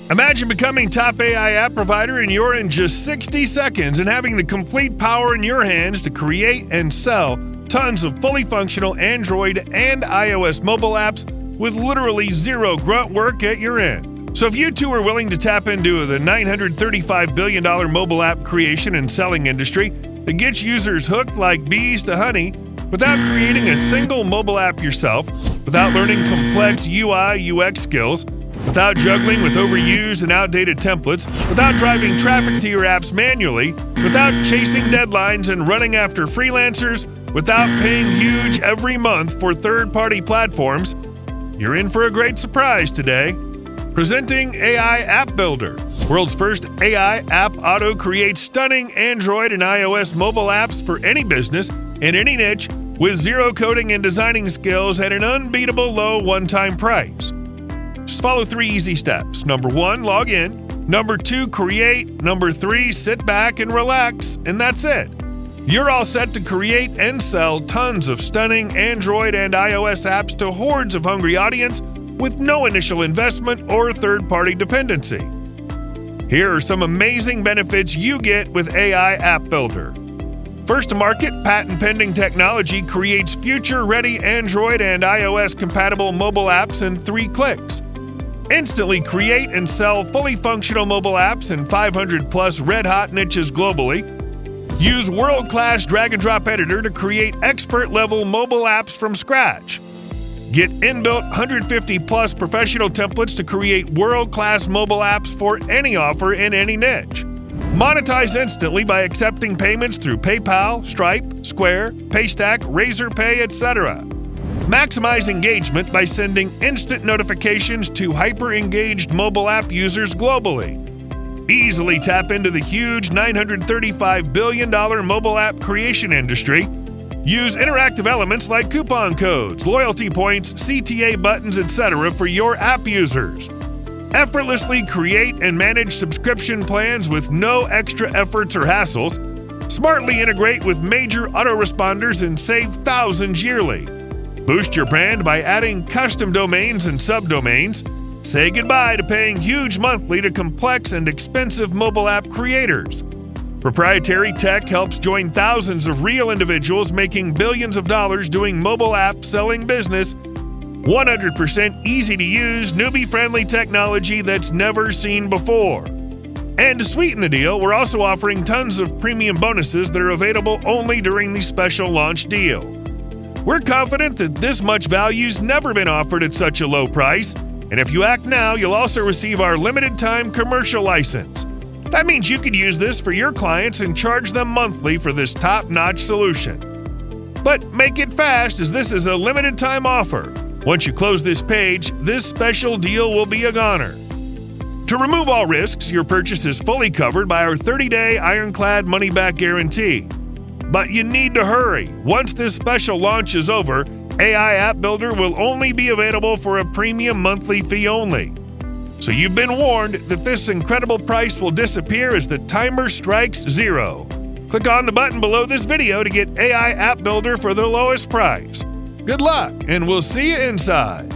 Imagine becoming top AI app provider and you're in just 60 seconds and having the complete power in your hands to create and sell tons of fully functional Android and iOS mobile apps with literally zero grunt work at your end. So if you too are willing to tap into the $935 billion mobile app creation and selling industry that gets users hooked like bees to honey without creating a single mobile app yourself, without learning complex UI, UX skills, without juggling with overused and outdated templates, without driving traffic to your apps manually, without chasing deadlines and running after freelancers, without paying huge every month for third-party platforms, you're in for a great surprise today. Presenting AI App Builder, world's first AI app auto-creates stunning Android and iOS mobile apps for any business in any niche with zero coding and designing skills at an unbeatable low one-time price. Just follow 3 easy steps. Number 1, log in. Number 2, create. Number 3, sit back and relax, and that's it. You're all set to create and sell tons of stunning Android and iOS apps to hordes of hungry audience with no initial investment or third-party dependency. Here are some amazing benefits you get with AI App Builder. First to market, patent-pending technology creates future-ready Android and iOS-compatible mobile apps in 3 clicks. Instantly create and sell fully functional mobile apps in 500-plus red-hot niches globally. Use world-class drag-and-drop editor to create expert-level mobile apps from scratch. Get inbuilt 150-plus professional templates to create world-class mobile apps for any offer in any niche. Monetize instantly by accepting payments through PayPal, Stripe, Square, Paystack, Razorpay, etc. Maximize engagement by sending instant notifications to hyper-engaged mobile app users globally. Easily tap into the huge $935 billion mobile app creation industry. Use interactive elements like coupon codes, loyalty points, CTA buttons, etc. for your app users. Effortlessly create and manage subscription plans with no extra efforts or hassles. Smartly integrate with major autoresponders and save thousands yearly. Boost your brand by adding custom domains and subdomains. Say goodbye to paying huge monthly to complex and expensive mobile app creators. Proprietary tech helps join thousands of real individuals making billions of dollars doing mobile app selling business. 100% easy to use, newbie-friendly technology that's never seen before. And to sweeten the deal, we're also offering tons of premium bonuses that are available only during the special launch deal. We're confident that this much value's never been offered at such a low price, and if you act now, you'll also receive our limited-time commercial license. That means you could use this for your clients and charge them monthly for this top-notch solution. But make it fast, as this is a limited-time offer. Once you close this page, this special deal will be a goner. To remove all risks, your purchase is fully covered by our 30-day ironclad money-back guarantee. But you need to hurry. Once this special launch is over, AI App Builder will only be available for a premium monthly fee only. So you've been warned that this incredible price will disappear as the timer strikes 0. Click on the button below this video to get AI App Builder for the lowest price. Good luck, and we'll see you inside.